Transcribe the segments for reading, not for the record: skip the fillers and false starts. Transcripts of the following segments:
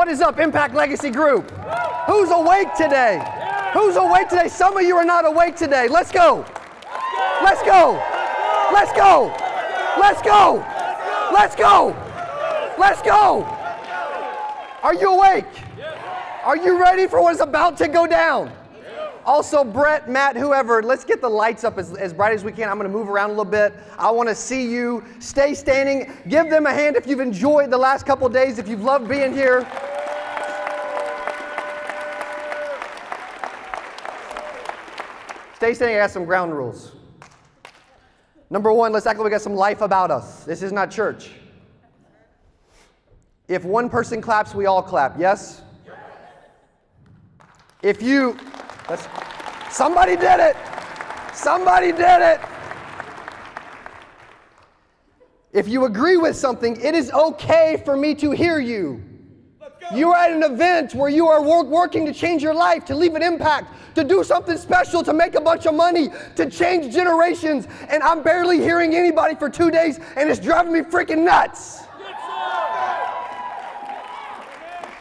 What is up, Impact Legacy Group? Who's awake today? Who's awake today? Some of you are not awake today. Let's go. Let's go. Let's go. Let's go. Let's go. Let's go. Are you awake? Are you ready for what is about to go down? Also, Brett, Matt, whoever, let's get the lights up as bright as we can. I'm going to move around a little bit. I want to see you. Stay standing. Give them a hand if you've enjoyed the last couple of days, if you've loved being here. Stay standing. I got some ground rules. Number one, let's act like we got some life about us. This is not church. If one person claps, we all clap. Yes? If you... Somebody did it. Somebody did it. If you agree with something, it is okay for me to hear you. You are at an event where you are working to change your life, to leave an impact, to do something special, to make a bunch of money, to change generations, and I'm barely hearing anybody for 2 days, and it's driving me freaking nuts.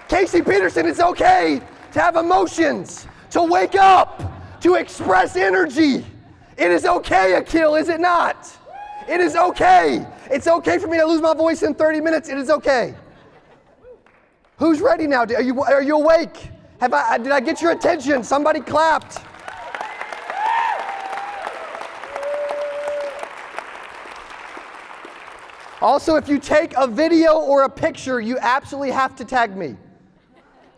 Casey Peterson, it's okay to have emotions, to wake up, to express energy. It is okay, Akil, is it not? It is okay. It's okay for me to lose my voice in 30 minutes. It is okay. Who's ready now? Are you awake? Did I get your attention? Somebody clapped. Also, if you take a video or a picture, you absolutely have to tag me.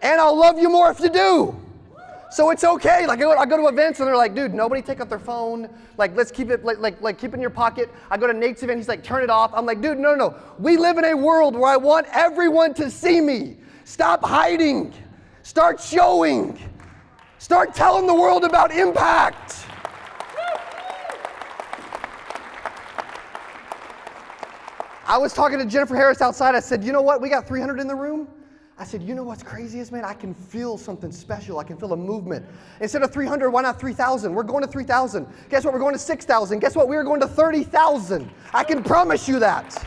And I'll love you more if you do. So it's okay. Like I go to events and they're like, dude, nobody take out their phone. Like, let's keep it like keep it in your pocket. I go to Nate's event. He's like, turn it off. I'm like, dude, no. We live in a world where I want everyone to see me. Stop hiding. Start showing. Start telling the world about impact. I was talking to Jennifer Harris outside. I said, you know what? We got 300 in the room. I said, you know what's crazy is, man, I can feel something special. I can feel a movement. Instead of 300, why not 3,000? We're going to 3,000. Guess what? We're going to 6,000. Guess what? We're going to 30,000. I can promise you that.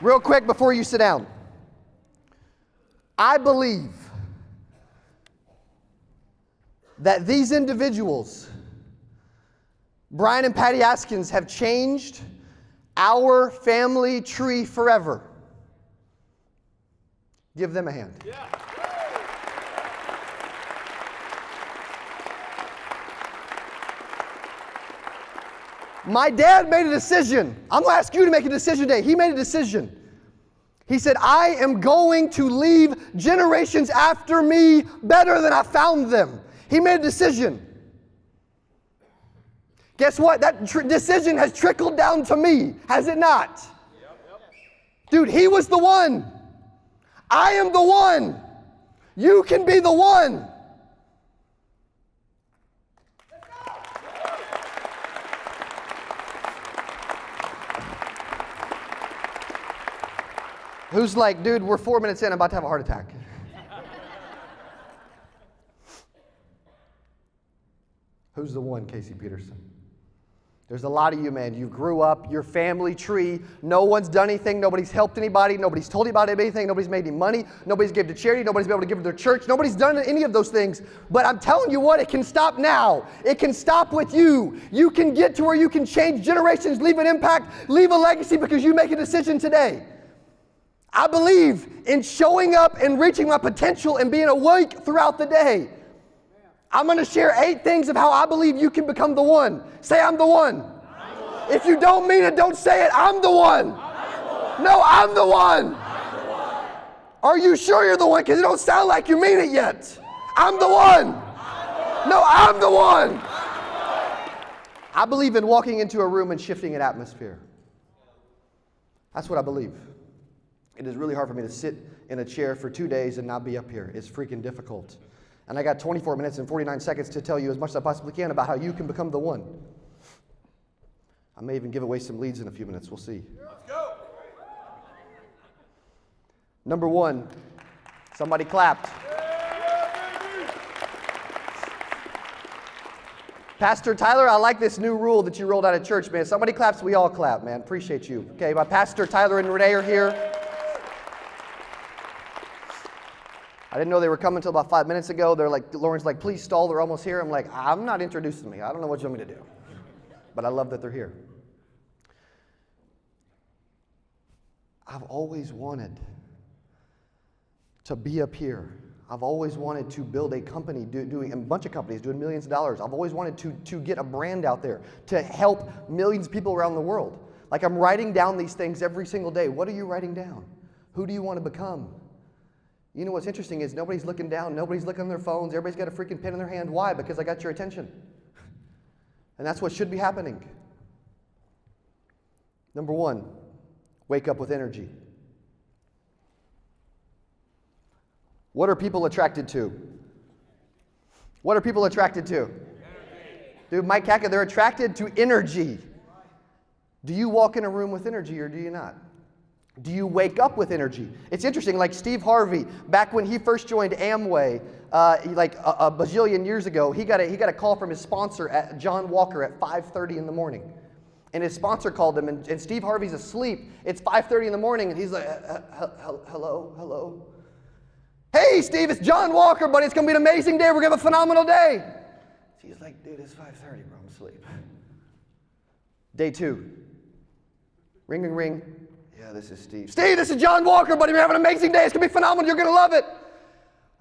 Real quick before you sit down. I believe that these individuals, Brian and Patty Askins, have changed our family tree forever. Give them a hand. Yeah. My dad made a decision. I'm going to ask you to make a decision today. He made a decision. He said, I am going to leave generations after me better than I found them. He made a decision. Guess what? That decision has trickled down to me, has it not? Yep. Dude, he was the one. I am the one. You can be the one. Who's like, dude, we're 4 minutes in, I'm about to have a heart attack. Who's the one, Casey Peterson? There's a lot of you, man. You grew up, your family tree, no one's done anything, nobody's helped anybody, nobody's told you about anything, nobody's made any money, nobody's given to charity, nobody's been able to give to their church, nobody's done any of those things. But I'm telling you what, it can stop now. It can stop with you. You can get to where you can change generations, leave an impact, leave a legacy because you make a decision today. I believe in showing up and reaching my potential and being awake throughout the day. I'm going to share 8 things of how I believe you can become the one. Say, I'm the one. I'm the one. If you don't mean it, don't say it. I'm the one. No, I'm the one. Are you sure you're the one? Because it don't sound like you mean it yet. I'm the one. No, I'm the one. I believe in walking into a room and shifting an atmosphere. That's what I believe. It is really hard for me to sit in a chair for 2 days and not be up here. It's freaking difficult. And I got 24 minutes and 49 seconds to tell you as much as I possibly can about how you can become the one. I may even give away some leads in a few minutes. We'll see. Let's go. Number 1, somebody clapped. Pastor Tyler, I like this new rule that you rolled out of church, man. Somebody claps, we all clap, man. Appreciate you. Okay, my Pastor Tyler and Renee are here. I didn't know they were coming until about 5 minutes ago. They're like, Lauren's like, please stall, they're almost here. I'm like, I'm not introducing me. I don't know what you want me to do. But I love that they're here. I've always wanted to be up here. I've always wanted to build a company, doing a bunch of companies, doing millions of dollars. I've always wanted to get a brand out there, to help millions of people around the world. Like, I'm writing down these things every single day. What are you writing down? Who do you want to become? You know what's interesting is nobody's looking down, nobody's looking on their phones, everybody's got a freaking pen in their hand. Why? Because I got your attention. And that's what should be happening. Number one, wake up with energy. What are people attracted to? What are people attracted to? Energy. Dude, Mike Kaka, they're attracted to energy. Do you walk in a room with energy or do you not? Do you wake up with energy? It's interesting, like Steve Harvey, back when he first joined Amway, like a bajillion years ago, he got a call from his sponsor, John Walker, at 5:30 in the morning. And his sponsor called him, and Steve Harvey's asleep. It's 5:30 in the morning, and he's like, hello? Hey, Steve, it's John Walker, buddy. It's going to be an amazing day. We're going to have a phenomenal day. He's like, dude, it's 5:30, bro. I'm asleep. Day 2. Ring, ring, ring. Yeah, this is Steve. Steve, this is John Walker, buddy. We're having an amazing day. It's going to be phenomenal. You're going to love it.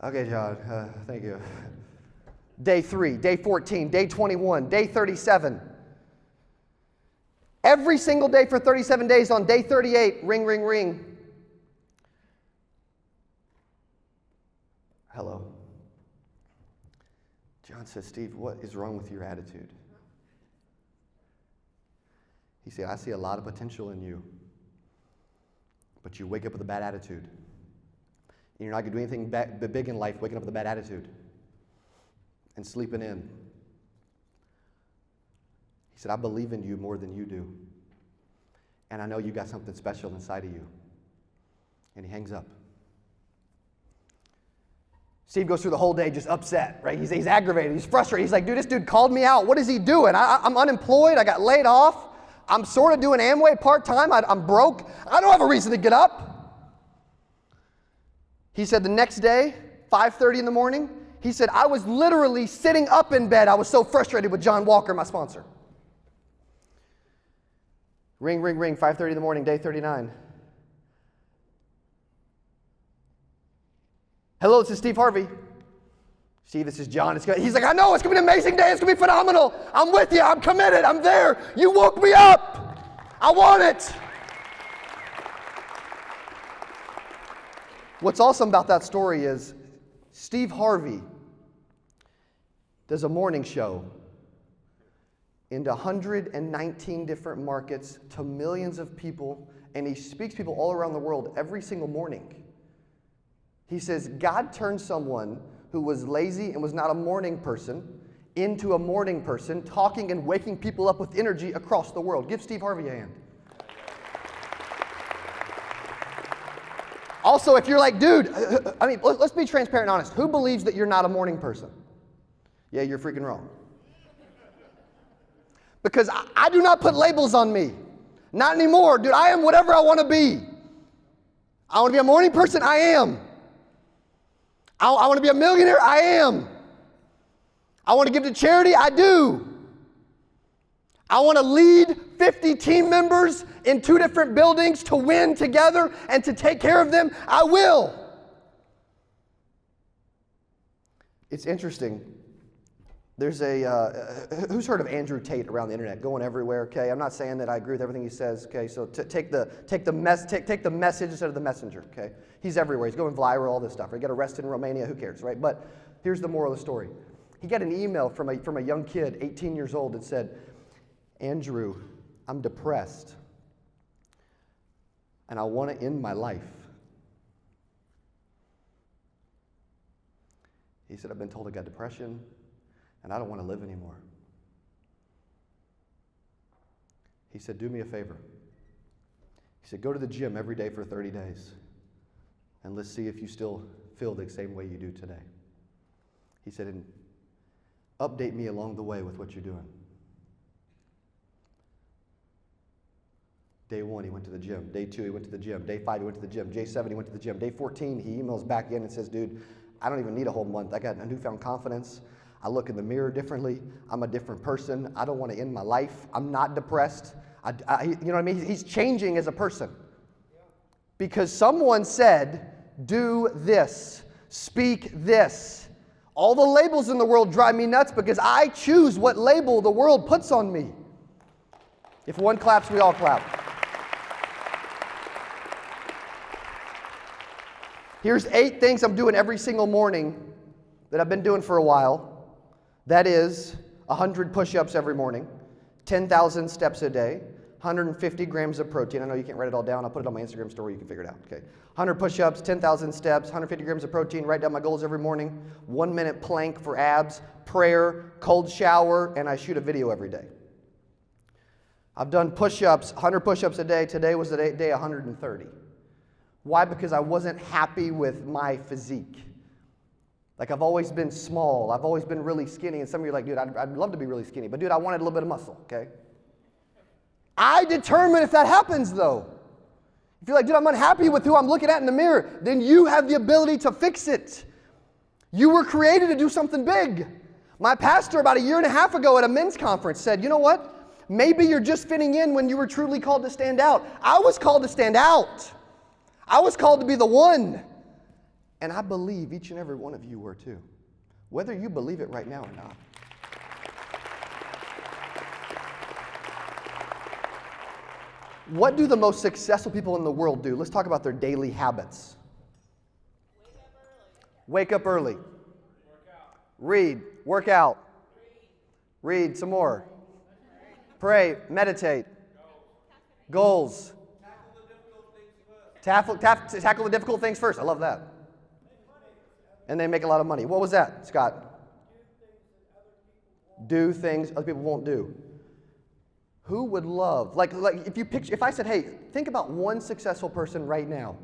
Okay, John. Thank you. Day 3, day 14, day 21, day 37. Every single day for 37 days. On day 38, ring, ring, ring. Hello. John says, Steve, what is wrong with your attitude? He said, I see a lot of potential in you, but you wake up with a bad attitude. And you're not going to do anything big in life waking up with a bad attitude and sleeping in. He said, I believe in you more than you do. And I know you got something special inside of you. And he hangs up. Steve goes through the whole day just upset, right? He's aggravated. He's frustrated. He's like, dude, this dude called me out. What is he doing? I'm unemployed. I got laid off. I'm sort of doing Amway part-time. I'm broke. I don't have a reason to get up. He said the next day, 5:30 in the morning, he said, I was literally sitting up in bed. I was so frustrated with John Walker, my sponsor. Ring, ring, ring, 5:30 in the morning, day 39. Hello, this is Steve Harvey. Steve, this is John. He's like, I know, it's going to be an amazing day. It's going to be phenomenal. I'm with you. I'm committed. I'm there. You woke me up. I want it. What's awesome about that story is Steve Harvey does a morning show into 119 different markets to millions of people, and he speaks to people all around the world every single morning. He says, God turned someone who was lazy and was not a morning person into a morning person, talking and waking people up with energy across the world. Give Steve Harvey a hand. Also, if you're like, dude, I mean, let's be transparent and honest. Who believes that you're not a morning person? Yeah, you're freaking wrong. Because I do not put labels on me. Not anymore. Dude, I am whatever I want to be. I want to be a morning person. I am. I want to be a millionaire. I am. I want to give to charity. I do. I want to lead 50 team members in 2 different buildings to win together and to take care of them. I will. It's interesting. There's who's heard of Andrew Tate around the internet, going everywhere, okay? I'm not saying that I agree with everything he says, okay? So take the message instead of the messenger, okay? He's everywhere. He's going viral, all this stuff. He got arrested in Romania, who cares, right? But here's the moral of the story. He got an email from a young kid, 18 years old, that said, Andrew, I'm depressed, and I want to end my life. He said, I've been told I got depression, and I don't want to live anymore. He said, do me a favor. He said, go to the gym every day for 30 days, and let's see if you still feel the same way you do today. He said, and Update me along the way with what you're doing. Day 1, he went to the gym. Day 2, he went to the gym. Day 5, he went to the gym. Day 7, he went to the gym. Day 14, he emails back in and says, dude, I don't even need a whole month. I got a newfound confidence. I look in the mirror differently. I'm a different person. I don't want to end my life. I'm not depressed. You know what I mean? He's changing as a person. Because someone said, do this, speak this. All the labels in the world drive me nuts because I choose what label the world puts on me. If one claps, we all clap. Here's 8 things I'm doing every single morning that I've been doing for a while. That is 100 push-ups every morning, 10,000 steps a day, 150 grams of protein. I know you can't write it all down. I'll put it on my Instagram story. You can figure it out. Okay. 100 push-ups, 10,000 steps, 150 grams of protein. Write down my goals every morning. 1-minute plank for abs, prayer, cold shower, and I shoot a video every day. I've done push-ups, 100 push-ups a day. Today was the day 130. Why? Because I wasn't happy with my physique. Like, I've always been small. I've always been really skinny. And some of you are like, dude, I'd love to be really skinny. But, dude, I wanted a little bit of muscle, okay? I determine if that happens, though. If you're like, dude, I'm unhappy with who I'm looking at in the mirror, then you have the ability to fix it. You were created to do something big. My pastor about 1.5 years ago at a men's conference said, you know what? Maybe you're just fitting in when you were truly called to stand out. I was called to stand out. I was called to be the one. And I believe each and every one of you were too. Whether you believe it right now or not. What do the most successful people in the world do? Let's talk about their daily habits. Wake up early. Read. Work out. Read some more. Pray. Meditate. Goals. Tackle the difficult things first. I love that. And they make a lot of money. What was that, Scott? Do things other people won't do. Who would love, like if I said, hey, think about one successful person right now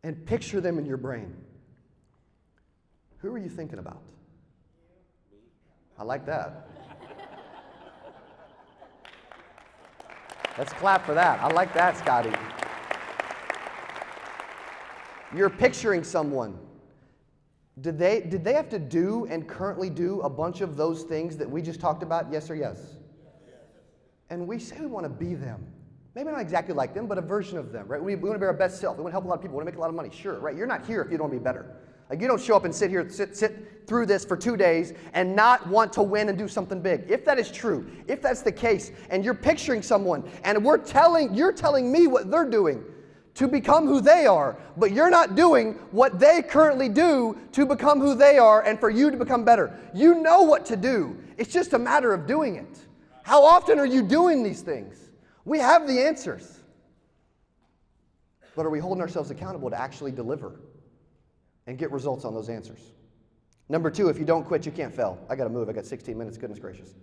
and picture them in your brain. Who are you thinking about? I like that. Let's clap for that. I like that, Scotty. You're picturing someone. Did they have to do and currently do a bunch of those things that we just talked about? Yes or yes? And we say we want to be them. Maybe not exactly like them, but a version of them, right? We want to be our best self. We want to help a lot of people. We want to make a lot of money. Sure, right? You're not here if you don't want to be better. Like, you don't show up and sit through this for 2 days and not want to win and do something big. If that is true, if that's the case, and you're picturing someone, and you're telling me what they're doing to become who they are, but you're not doing what they currently do to become who they are and for you to become better. You know what to do. It's just a matter of doing it. How often are you doing these things? We have the answers. But are we holding ourselves accountable to actually deliver and get results on those answers? Number 2, if you don't quit, you can't fail. I got to move. I got 16 minutes. Goodness gracious.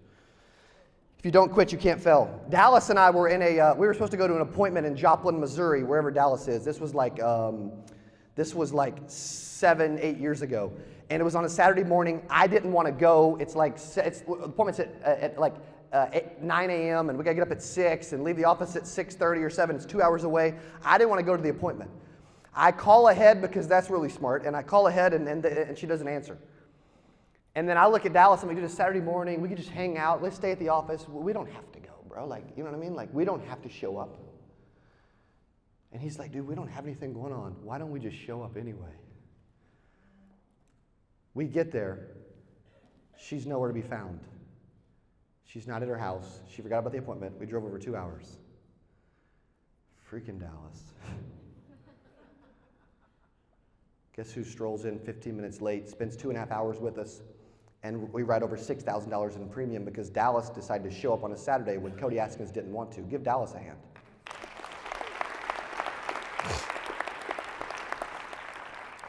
If you don't quit, you can't fail. Dallas and I were we were supposed to go to an appointment in Joplin, Missouri, wherever Dallas is. This was like 7-8 years ago. And it was on a Saturday morning. I didn't want to go. The appointment's at 9 a.m. and we got to get up at 6 and leave the office at 6:30 or 7. It's 2 hours away. I didn't want to go to the appointment. I call ahead because that's really smart. And I call ahead and she doesn't answer. And then I look at Dallas and we do this Saturday morning. We could just hang out. Let's stay at the office. We don't have to go, bro. Like, you know what I mean? Like, we don't have to show up. And he's like, dude, we don't have anything going on. Why don't we just show up anyway? We get there. She's nowhere to be found. She's not at her house. She forgot about the appointment. We drove over 2 hours. Freaking Dallas. Guess who strolls in 15 minutes late, spends 2.5 hours with us, and we write over $6,000 in premium because Dallas decided to show up on a Saturday when Cody Askins didn't want to. Give Dallas a hand.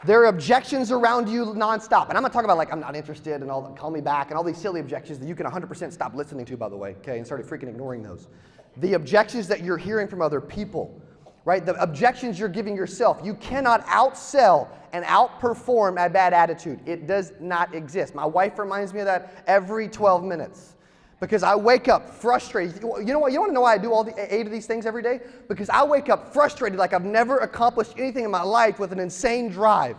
There are objections around you nonstop. And I'm not talking about like, I'm not interested and all that, call me back and all these silly objections that you can 100% stop listening to, by the way, okay, and start freaking ignoring those. The objections that you're hearing from other people. right? The objections you're giving yourself. You cannot outsell and outperform a bad attitude. It does not exist. My wife reminds me of that every 12 minutes because I wake up frustrated. You know what? You want to know why I do all the 8 of these things every day? Because I wake up frustrated like I've never accomplished anything in my life with an insane drive.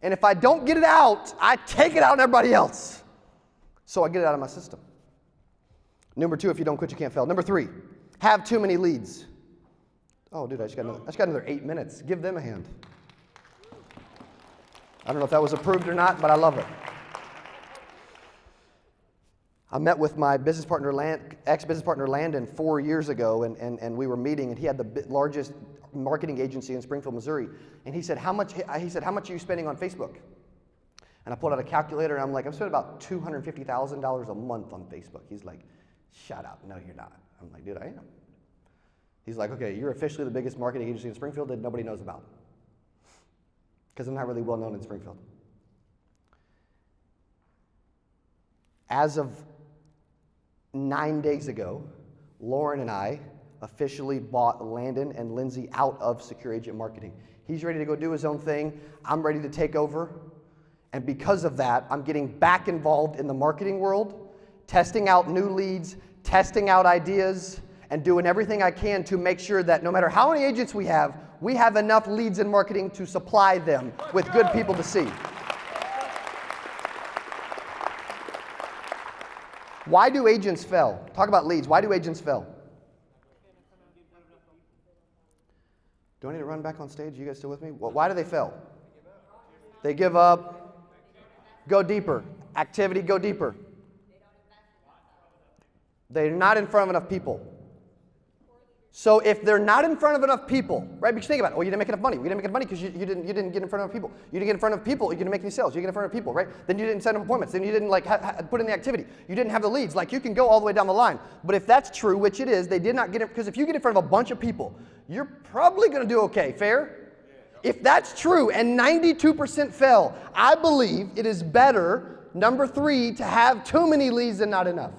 And if I don't get it out, I take it out on everybody else. So I get it out of my system. Number 2, if you don't quit, you can't fail. Number 3, have too many leads. Oh, dude, I just got another 8 minutes. Give them a hand. I don't know if that was approved or not, but I love it. I met with my ex-business partner Landon 4 years ago, and we were meeting, and he had the largest marketing agency in Springfield, Missouri. And he said, how much are you spending on Facebook? And I pulled out a calculator, and I'm like, I'm spending about $250,000 a month on Facebook. He's like, shut up. No, you're not. I'm like, dude, I am. He's like, okay, you're officially the biggest marketing agency in Springfield that nobody knows about. Because I'm not really well known in Springfield. As of 9 days ago, Lauren and I officially bought Landon and Lindsay out of Secure Agent Marketing. He's ready to go do his own thing. I'm ready to take over. And because of that, I'm getting back involved in the marketing world, testing out new leads, testing out ideas, and doing everything I can to make sure that no matter how many agents we have enough leads in marketing to supply them with good people to see. Why do agents fail? Talk about leads. Why do agents fail? Do I need to run back on stage? You guys still with me? Why do they fail? They give up. Go deeper. Activity, go deeper. They're not in front of enough people. So if they're not in front of enough people, right? Because think about it. Oh, you didn't make enough money. You didn't make enough money because you didn't get in front of people. You didn't get in front of people. You didn't make any sales. You didn't get in front of people, right? Then you didn't set up appointments. Then you didn't put in the activity. You didn't have the leads. Like you can go all the way down the line. But if that's true, which it is, they did not get it because if you get in front of a bunch of people, you're probably going to do okay. Fair? If that's true and 92% fail, I believe it is better, number 3, to have too many leads than not enough.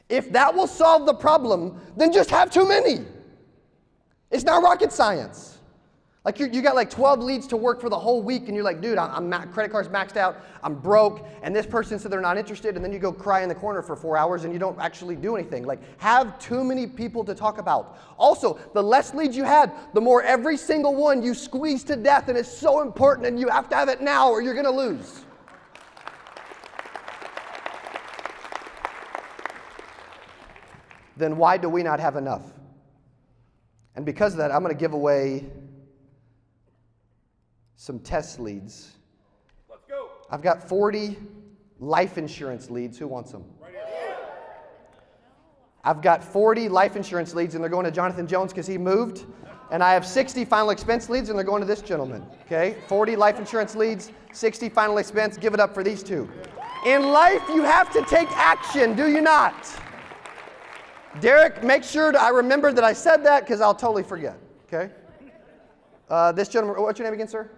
If that will solve the problem, then just have too many. It's not rocket science. Like you got like 12 leads to work for the whole week, and you're like, dude, credit card's maxed out, I'm broke, and this person said they're not interested, and then you go cry in the corner for 4 hours, and you don't actually do anything. Like, have too many people to talk about. Also, the less leads you had, the more every single one you squeeze to death, and it's so important, and you have to have it now, or you're going to lose. Then why do we not have enough? And because of that, I'm going to give away some test leads. Let's go. I've got 40 life insurance leads. Who wants them? Right here. I've got 40 life insurance leads, and they're going to Jonathan Jones because he moved. And I have 60 final expense leads, and they're going to this gentleman. Okay? 40 life insurance leads, 60 final expense. Give it up for these two. In life, you have to take action, do you not? Derek, make sure I remember that I said that because I'll totally forget, okay? This gentleman, what's your name again, sir?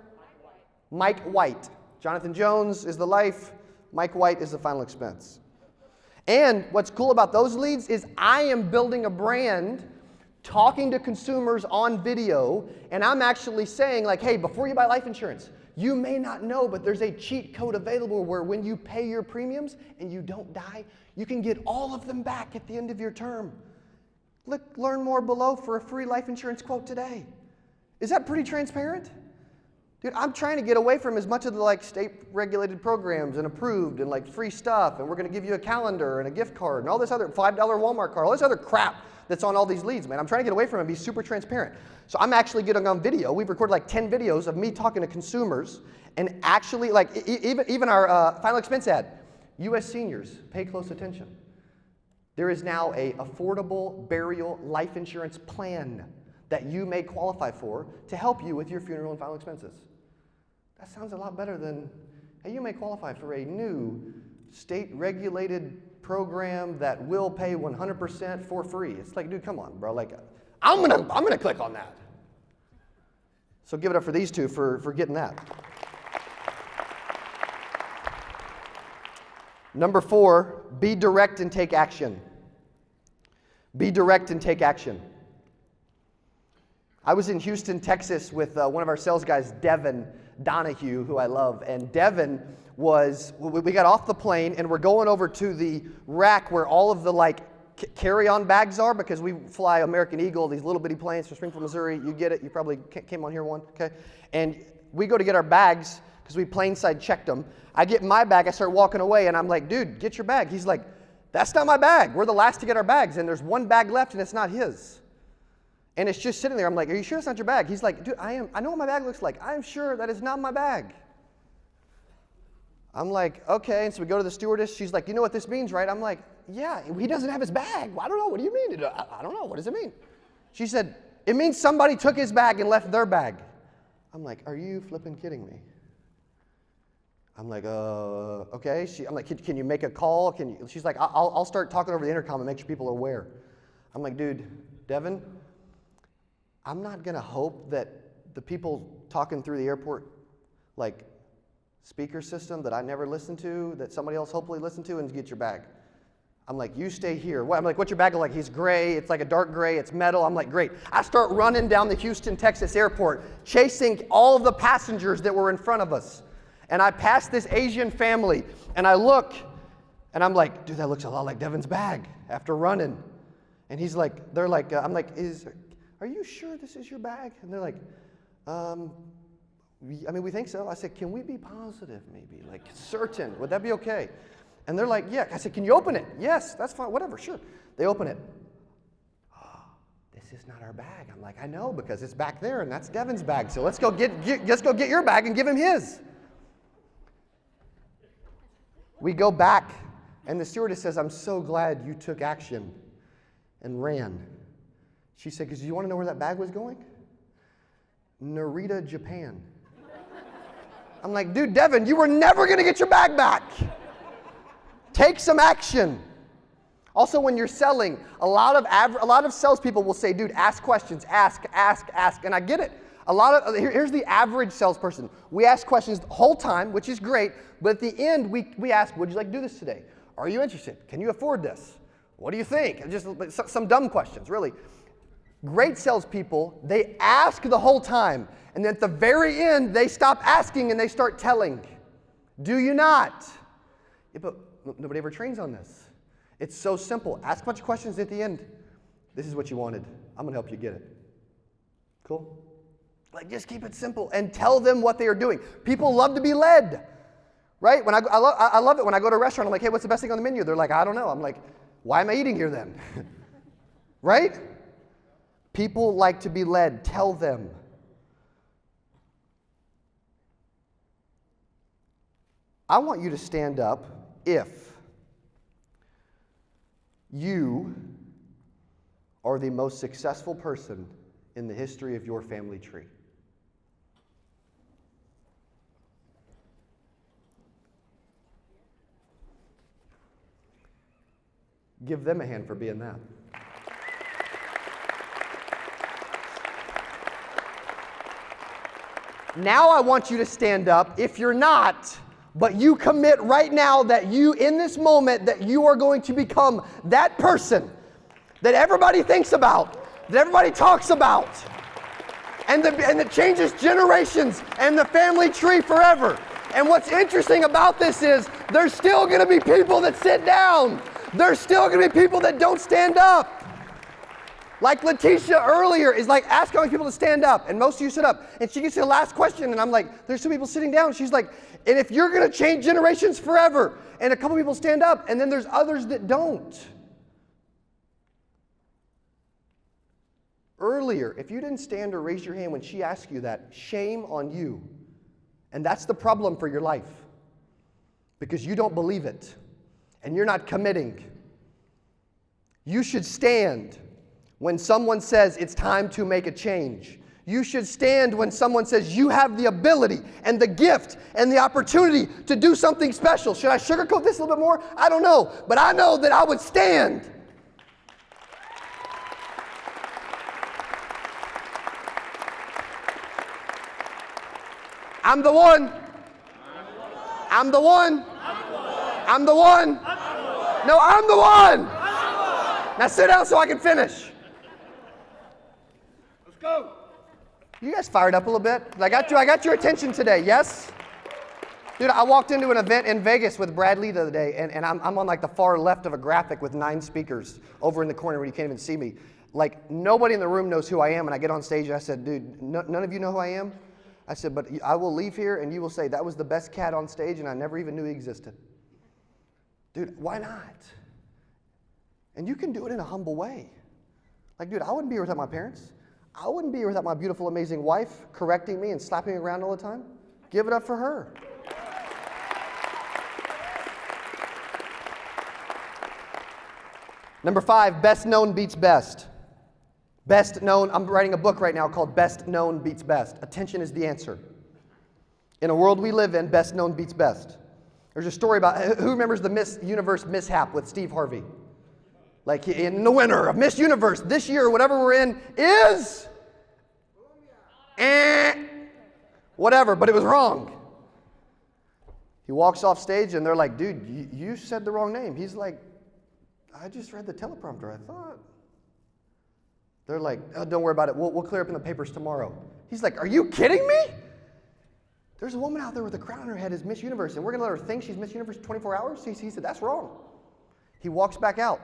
Mike White. Jonathan Jones is the life. Mike White is the final expense. And what's cool about those leads is I am building a brand, talking to consumers on video, and I'm actually saying like, hey, before you buy life insurance, you may not know, but there's a cheat code available where when you pay your premiums and you don't die, you can get all of them back at the end of your term. Learn more below for a free life insurance quote today. Is that pretty transparent? Dude, I'm trying to get away from as much of the state-regulated programs and approved and free stuff, and we're going to give you a calendar and a gift card and all this other $5 Walmart card, all this other crap that's on all these leads, man. I'm trying to get away from it and be super transparent. So I'm actually getting on video. We've recorded 10 videos of me talking to consumers and actually even our final expense ad. U.S. seniors, pay close attention. There is now a affordable burial life insurance plan that you may qualify for to help you with your funeral and final expenses. That sounds a lot better than, hey, you may qualify for a new state-regulated program that will pay 100% for free. It's like, dude, come on, bro. I'm gonna click on that. So give it up for these two for getting that. Number 4, be direct and take action. Be direct and take action. I was in Houston, Texas with one of our sales guys, Devin Donahue, who I love. And Devin we got off the plane and we're going over to the rack where all of the carry-on bags are, because we fly American Eagle, these little bitty planes from Springfield, Missouri. You get it. You probably came on here one, okay? And we go to get our bags because we plane side checked them. I get my bag. I start walking away and I'm like, dude, get your bag. He's like, that's not my bag. We're the last to get our bags. And there's one bag left and it's not his. And it's just sitting there. I'm like, are you sure it's not your bag? He's like, dude, I know what my bag looks like. I'm sure that is not my bag. I'm like, okay. And so we go to the stewardess. She's like, you know what this means, right? I'm like, yeah, he doesn't have his bag. Well, I don't know. What do you mean? I don't know. What does it mean? She said, it means somebody took his bag and left their bag. I'm like, are you flipping kidding me? I'm like, okay. I'm like, can you make a call? She's like, I'll start talking over the intercom and make sure people are aware. I'm like, dude, Devin, I'm not going to hope that the people talking through the airport, speaker system that I never listened to, that somebody else hopefully listened to, and get your bag. I'm like, you stay here. I'm like, what's your bag look like? He's gray. It's like a dark gray. It's metal. I'm like, great. I start running down the Houston, Texas airport, chasing all of the passengers that were in front of us. And I pass this Asian family, and I look, and I'm like, dude, that looks a lot like Devin's bag after running. And he's like, they're like, I'm like, are you sure this is your bag? And they're like, we think so. I said, can we be positive maybe? Certain. Would that be okay? And they're like, yeah. I said, can you open it? Yes, that's fine. Whatever, sure. They open it. Oh, this is not our bag. I'm like, I know, because it's back there, and that's Devin's bag. So let's go get your bag and give him his. We go back, and the stewardess says, I'm so glad you took action and ran. She said, because you want to know where that bag was going? Narita, Japan. I'm like, dude, Devin, you were never going to get your bag back. Take some action. Also, when you're selling, a lot of salespeople will say, dude, ask questions, ask, and I get it. Here's the average salesperson. We ask questions the whole time, which is great, but at the end, we ask, would you like to do this today? Are you interested? Can you afford this? What do you think? And just some dumb questions, really. Great salespeople, they ask the whole time, and then at the very end, they stop asking and they start telling. Do you not? Yeah, but nobody ever trains on this. It's so simple. Ask a bunch of questions at the end. This is what you wanted. I'm going to help you get it. Cool? Just keep it simple and tell them what they are doing. People love to be led, right? I love it when I go to a restaurant. I'm like, hey, what's the best thing on the menu? They're like, I don't know. I'm like, why am I eating here then? Right? People like to be led. Tell them. I want you to stand up if you are the most successful person in the history of your family tree. Give them a hand for being that. Now I want you to stand up if you're not, but you commit right now that you, in this moment, that you are going to become that person that everybody thinks about, that everybody talks about, and that changes generations and the family tree forever. And what's interesting about this is there's still going to be people that sit down. There's still going to be people that don't stand up. Like Letitia earlier is asking all these people to stand up, and most of you sit up. And she gets to the last question, and I'm like, there's two people sitting down. She's like, and if you're going to change generations forever, and a couple people stand up, and then there's others that don't. Earlier, if you didn't stand or raise your hand when she asked you that, shame on you. And that's the problem for your life. Because you don't believe it, and you're not committing. You should stand when someone says it's time to make a change. You should stand when someone says you have the ability and the gift and the opportunity to do something special. Should I sugarcoat this a little bit more? I don't know. But I know that I would stand. I'm the one. I'm the one. I'm the one. No, I'm the one. Now sit down so I can finish. Let's go. You guys fired up a little bit? I got your attention today, yes? Dude, I walked into an event in Vegas with Brad Lee the other day, and I'm on like the far left of a graphic with 9 speakers over in the corner where you can't even see me. Like, nobody in the room knows who I am, and I get on stage and I said, dude, none of you know who I am? I said, but I will leave here and you will say, that was the best cat on stage and I never even knew he existed. Dude, why not? And you can do it in a humble way. Like, dude, I wouldn't be here without my parents. I wouldn't be here without my beautiful, amazing wife correcting me and slapping me around all the time. Give it up for her. Number 5, best known beats best. Best known, I'm writing a book right now called Best Known Beats Best. Attention is the answer. In a world we live in, best known beats best. There's a story about, who remembers the Miss Universe mishap with Steve Harvey? Like, in the winner of Miss Universe this year, whatever we're in, is whatever, but it was wrong. He walks off stage and they're like, dude, you said the wrong name. He's like, I just read the teleprompter, I thought. They're like, oh, don't worry about it. We'll clear up in the papers tomorrow. He's like, are you kidding me? There's a woman out there with a crown on her head as Miss Universe, and we're going to let her think she's Miss Universe 24 hours? He said, that's wrong. He walks back out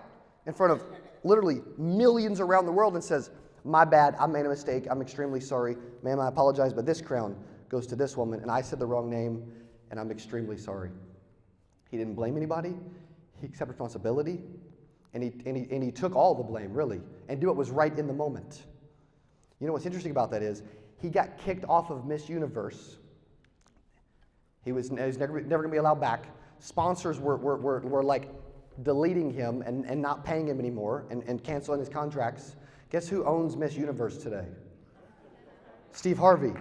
in front of literally millions around the world and says, my bad, I made a mistake. I'm extremely sorry. Ma'am, I apologize, but this crown goes to this woman, and I said the wrong name, and I'm extremely sorry. He didn't blame anybody. He accepted responsibility. And he took all the blame, really, and do what was right in the moment. You know what's interesting about that is he got kicked off of Miss Universe. He was never going to be allowed back. Sponsors were like deleting him and not paying him anymore and canceling his contracts. Guess who owns Miss Universe today? Steve Harvey.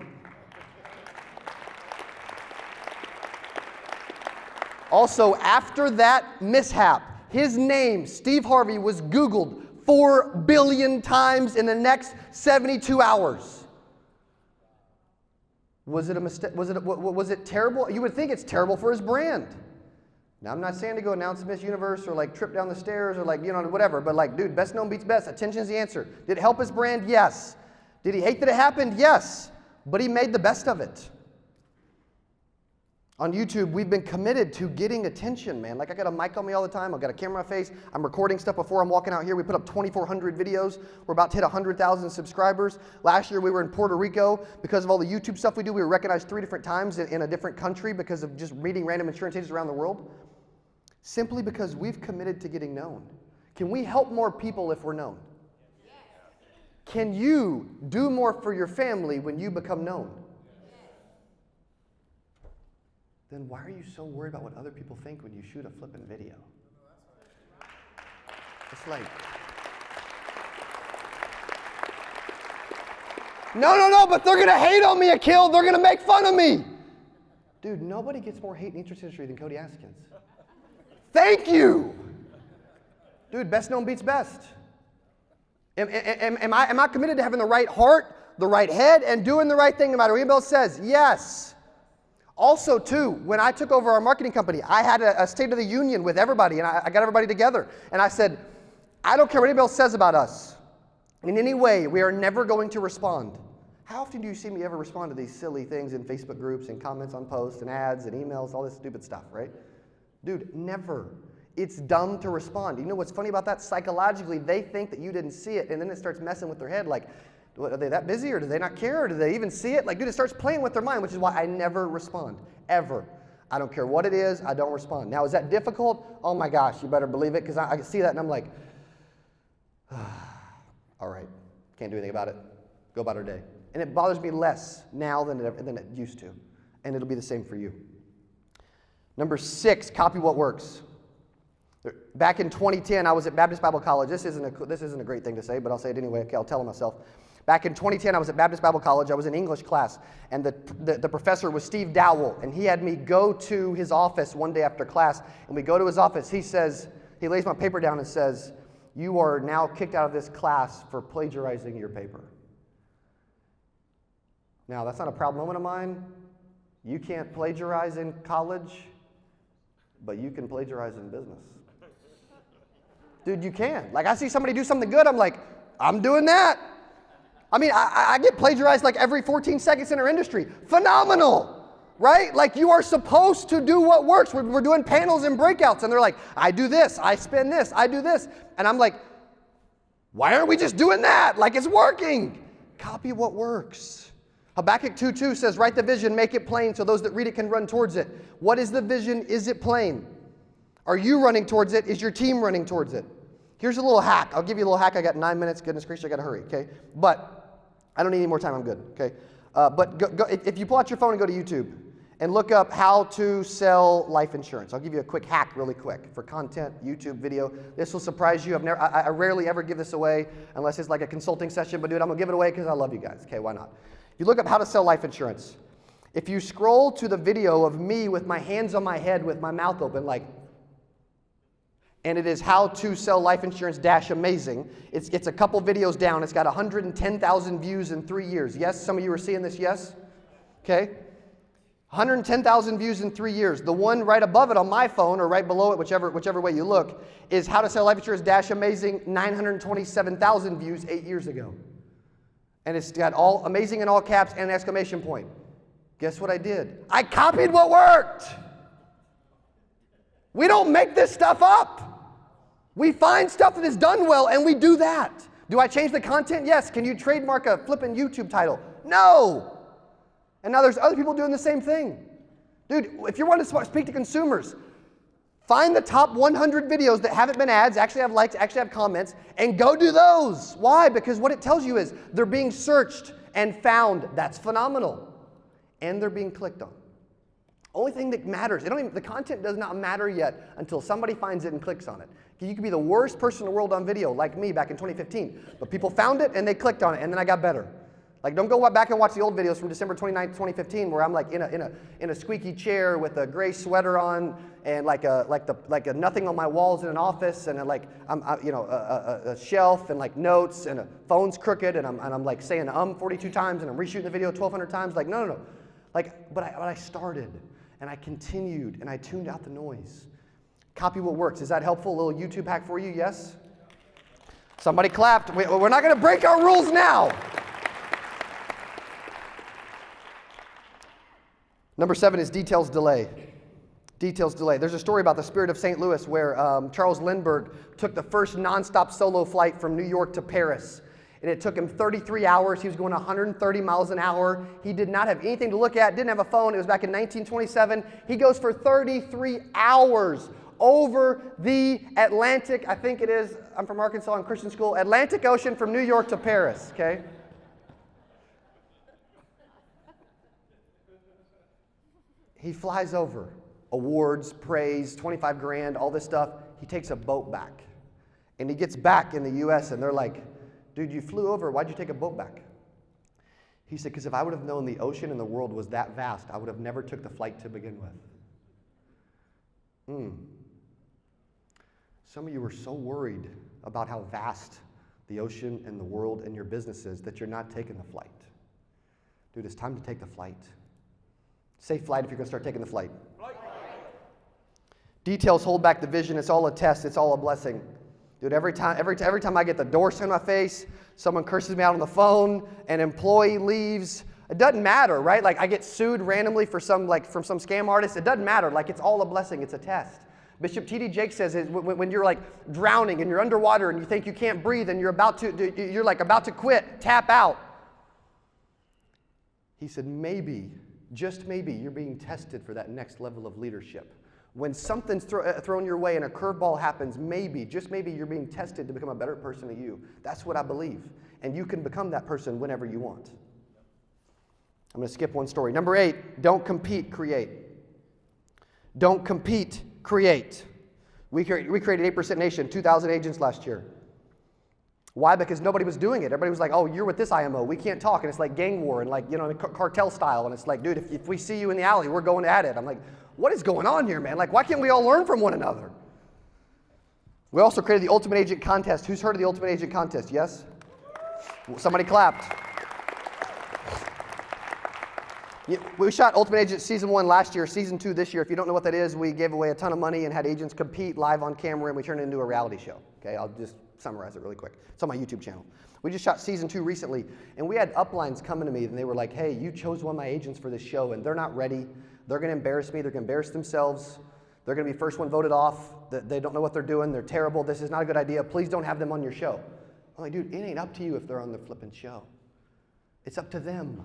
Also, after that mishap, his name, Steve Harvey, was Googled 4 billion times in the next 72 hours. Was it a mistake? Was it terrible? You would think it's terrible for his brand. Now, I'm not saying to go announce Miss Universe or like trip down the stairs or like, whatever, but like, dude, best known beats best. Attention is the answer. Did it help his brand? Yes. Did he hate that it happened? Yes. But he made the best of it. On YouTube, we've been committed to getting attention, man. Like, I got a mic on me all the time. I've got a camera on my face. I'm recording stuff before I'm walking out here. We put up 2,400 videos. We're about to hit 100,000 subscribers. Last year, we were in Puerto Rico. Because of all the YouTube stuff we do, we were recognized 3 different times in a different country because of just meeting random insurance agents around the world. Simply because we've committed to getting known. Can we help more people if we're known? Can you do more for your family when you become known? Then why are you so worried about what other people think when you shoot a flippin' video? It's like, no, but they're going to hate on me, Akil. They're going to make fun of me. Dude, nobody gets more hate in the interest industry than Cody Askins. Thank you. Dude, best known beats best. Am I committed to having the right heart, the right head, and doing the right thing no matter what anybody else says? Yes. Also, too, when I took over our marketing company, I had a State of the Union with everybody, and I got everybody together. And I said, I don't care what anybody else says about us. In any way, we are never going to respond. How often do you see me ever respond to these silly things in Facebook groups and comments on posts and ads and emails, all this stupid stuff, right? Dude, never. It's dumb to respond. You know what's funny about that? Psychologically, they think that you didn't see it, and then it starts messing with their head like, what, are they that busy, or do they not care, or do they even see it? Like, dude, it starts playing with their mind, which is why I never respond, ever. I don't care what it is, I don't respond. Now, is that difficult? Oh my gosh, you better believe it, because I see that and I'm like, all right, can't do anything about it. Go about our day. And it bothers me less now than it used to. And it'll be the same for you. Number 6, copy what works. Back in 2010, I was at Baptist Bible College. This isn't a great thing to say, but I'll say it anyway. Okay, I'll tell it myself. Back in 2010, I was at Baptist Bible College. I was in English class, and the professor was Steve Dowell, and he had me go to his office one day after class, and we go to his office. He lays my paper down and says, "You are now kicked out of this class for plagiarizing your paper." Now, that's not a proud moment of mine. You can't plagiarize in college, but you can plagiarize in business. Dude, you can. Like, I see somebody do something good, I'm like, I'm doing that. I mean, I get plagiarized like every 14 seconds in our industry. Phenomenal, right? Like you are supposed to do what works. We're doing panels and breakouts, and they're like, I do this, I spend this, I do this. And I'm like, why aren't we just doing that? Like it's working. Copy what works. Habakkuk 2:2 says, write the vision, make it plain so those that read it can run towards it. What is the vision? Is it plain? Are you running towards it? Is your team running towards it? Here's a little hack. I'll give you a little hack. I got 9 minutes. Goodness gracious, I got to hurry, okay? But I don't need any more time. I'm good, okay? But go, if you pull out your phone and go to YouTube and look up how to sell life insurance. I'll give you a quick hack really quick for content, YouTube video. This will surprise you. I rarely ever give this away unless it's like a consulting session, but dude, I'm going to give it away because I love you guys, okay? Why not? You look up how to sell life insurance. If you scroll to the video of me with my hands on my head with my mouth open like, and it is how to sell life insurance dash amazing. It's a couple videos down. It's got 110,000 views in 3 years. Yes, some of you are seeing this, yes? Okay. 110,000 views in 3 years. The one right above it on my phone or right below it, whichever way you look, is how to sell life insurance dash amazing, 927,000 views 8 years ago. And it's got all amazing in all caps and an exclamation point. Guess what I did? I copied what worked. We don't make this stuff up. We find stuff that is done well, and we do that. Do I change the content? Yes. Can you trademark a flippin' YouTube title? No. And now there's other people doing the same thing. Dude, if you want to speak to consumers, find the top 100 videos that haven't been ads, actually have likes, actually have comments, and go do those. Why? Because what it tells you is they're being searched and found. That's phenomenal. And they're being clicked on. Only thing that matters, the content does not matter yet until somebody finds it and clicks on it. You could be the worst person in the world on video, like me back in 2015, but people found it and they clicked on it, and then I got better. Like, don't go back and watch the old videos from December 29th, 2015, where I'm like in a squeaky chair with a gray sweater on and like a nothing on my walls in an office, and a shelf and like notes, and a phone's crooked, and I'm like saying 42 times, and I'm reshooting the video 1,200 times. Like no. Like, but I started. And I continued, and I tuned out the noise. Copy what works. Is that helpful? A little YouTube hack for you, yes? Somebody clapped. We're not going to break our rules now. Number 7 is details delay. Details delay. There's a story about the Spirit of St. Louis where Charles Lindbergh took the first nonstop solo flight from New York to Paris. And it took him 33 hours. He was going 130 miles an hour. He did not have anything to look at, didn't have a phone. It was back in 1927. He goes for 33 hours over the Atlantic, I think it is, I'm from Arkansas in Christian school, Atlantic Ocean from New York to Paris, okay? He flies over. Awards, praise, 25 grand, all this stuff. He takes a boat back. And he gets back in the U.S. and they're like, dude, you flew over. Why'd you take a boat back? He said, because if I would have known the ocean and the world was that vast, I would have never took the flight to begin with. Some of you are so worried about how vast the ocean and the world and your business is that you're not taking the flight. Dude, it's time to take the flight. Say flight if you're going to start taking the flight. Details hold back the vision. It's all a test. It's all a blessing. Dude, every time I get the door slammed in my face, someone curses me out on the phone, an employee leaves, it doesn't matter, right? Like I get sued randomly from some scam artist. It doesn't matter. Like it's all a blessing. It's a test. Bishop T.D. Jakes says when you're like drowning and you're underwater and you think you can't breathe and you're about to quit, tap out. He said maybe, just maybe, you're being tested for that next level of leadership. When something's thrown your way and a curveball happens, maybe, just maybe, you're being tested to become a better person than you. That's what I believe. And you can become that person whenever you want. I'm going to skip one story. Number 8, don't compete, create. Don't compete, create. We created 8% Nation, 2,000 agents last year. Why? Because nobody was doing it. Everybody was like, oh, you're with this IMO. We can't talk. And it's like gang war and like, cartel style. And it's like, dude, if we see you in the alley, we're going at it. I'm like, what is going on here, man? Like, why can't we all learn from one another? We also created the Ultimate Agent Contest. Who's heard of the Ultimate Agent Contest? Yes? Somebody clapped. We shot Ultimate Agent Season 1 last year, Season 2 this year. If you don't know what that is, we gave away a ton of money and had agents compete live on camera, and we turned it into a reality show. Okay, I'll just summarize it really quick. It's on my YouTube channel. We just shot season 2 recently, and we had uplines coming to me, and they were like, hey, you chose one of my agents for this show, and they're not ready. They're going to embarrass me. They're going to embarrass themselves. They're going to be first one voted off. They don't know what they're doing. They're terrible. This is not a good idea. Please don't have them on your show. I'm like, dude, it ain't up to you if they're on the flipping show. It's up to them.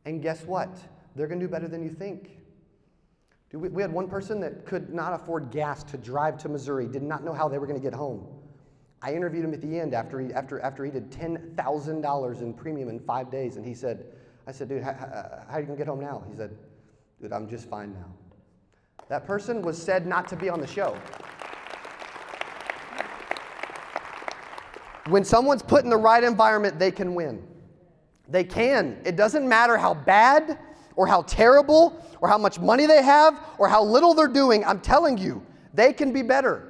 And guess what? They're going to do better than you think. Dude, we had one person that could not afford gas to drive to Missouri, did not know how they were going to get home. I interviewed him at the end after he did $10,000 in premium in 5 days, and I said, dude, how are you going to get home now? He said, dude, I'm just fine now. That person was said not to be on the show. When someone's put in the right environment, they can win. They can. It doesn't matter how bad or how terrible or how much money they have or how little they're doing. I'm telling you, they can be better.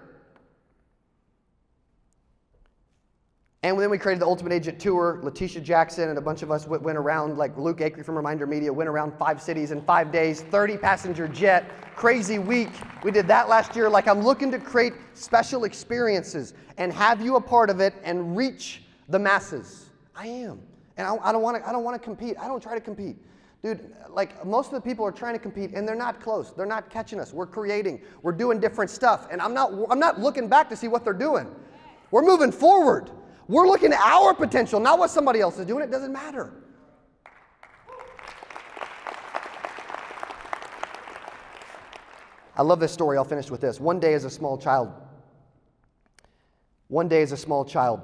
And then we created the Ultimate Agent Tour. Letitia Jackson and a bunch of us went around, like Luke Akery from Reminder Media, went around 5 cities in 5 days, 30-passenger jet, crazy week. We did that last year. Like, I'm looking to create special experiences and have you a part of it and reach the masses. I am. And I don't want to compete. I don't try to compete. Dude, like, most of the people are trying to compete, and they're not close. They're not catching us. We're creating. We're doing different stuff. And I'm not looking back to see what they're doing. We're moving forward. We're looking at our potential, not what somebody else is doing. It doesn't matter. I love this story. I'll finish with this. One day as a small child,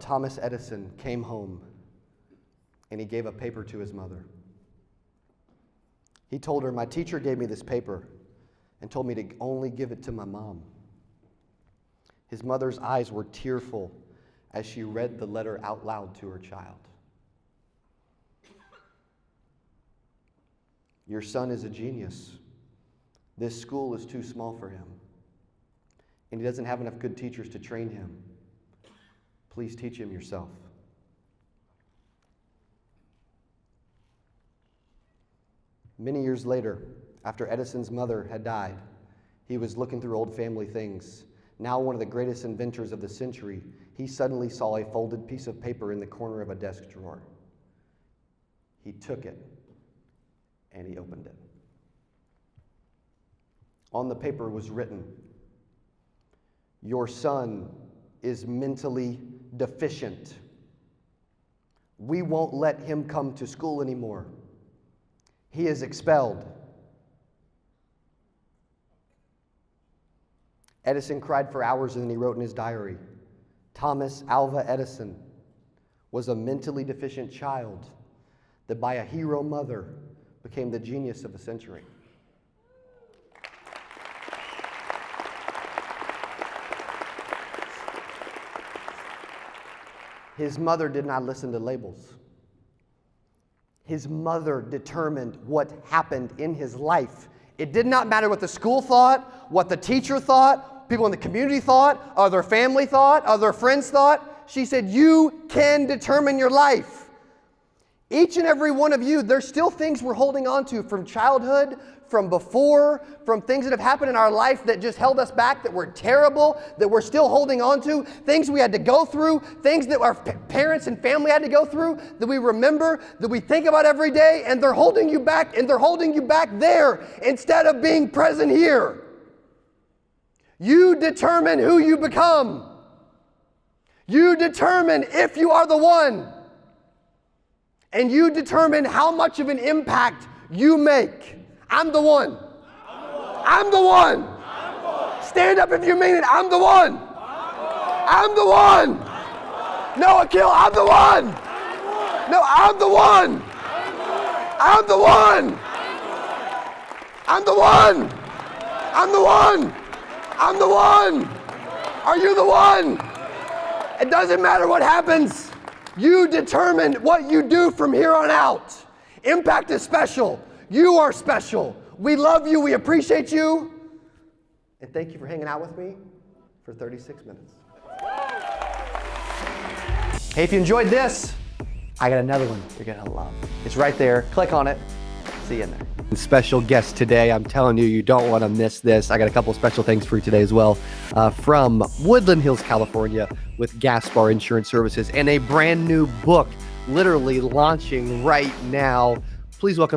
Thomas Edison came home, and he gave a paper to his mother. He told her, my teacher gave me this paper and told me to only give it to my mom. His mother's eyes were tearful as she read the letter out loud to her child. Your son is a genius. This school is too small for him, and he doesn't have enough good teachers to train him. Please teach him yourself. Many years later, after Edison's mother had died, he was looking through old family things. Now one of the greatest inventors of the century, he suddenly saw a folded piece of paper in the corner of a desk drawer. He took it and he opened it. On the paper was written, your son is mentally deficient. We won't let him come to school anymore. He is expelled. Edison cried for hours, and then he wrote in his diary, Thomas Alva Edison was a mentally deficient child that by a hero mother became the genius of the century. His mother did not listen to labels. His mother determined what happened in his life. It did not matter what the school thought, what the teacher thought, people in the community thought, other family thought, other friends thought. She said, you can determine your life. Each and every one of you, there's still things we're holding on to from childhood, from before, from things that have happened in our life that just held us back, that were terrible, that we're still holding on to, things we had to go through, things that our parents and family had to go through, that we remember, that we think about every day, and they're holding you back, and they're holding you back there instead of being present here. You determine who you become. You determine if you are the one. And you determine how much of an impact you make. I'm the one. I'm the one. Stand up if you mean it. I'm the one. I'm the one. No, Akil, I'm the one. No, I'm the one. I'm the one. I'm the one. I'm the one. I'm the one. Are you the one? It doesn't matter what happens. You determine what you do from here on out. Impact is special. You are special. We love you. We appreciate you. And thank you for hanging out with me for 36 minutes. Hey, if you enjoyed this, I got another one you're going to love. It's right there. Click on it. See you in there. Special guest today. I'm telling you, you don't want to miss this. I got a couple special things for you today as well. From Woodland Hills, California, with Gaspar Insurance Services, and a brand new book literally launching right now. Please welcome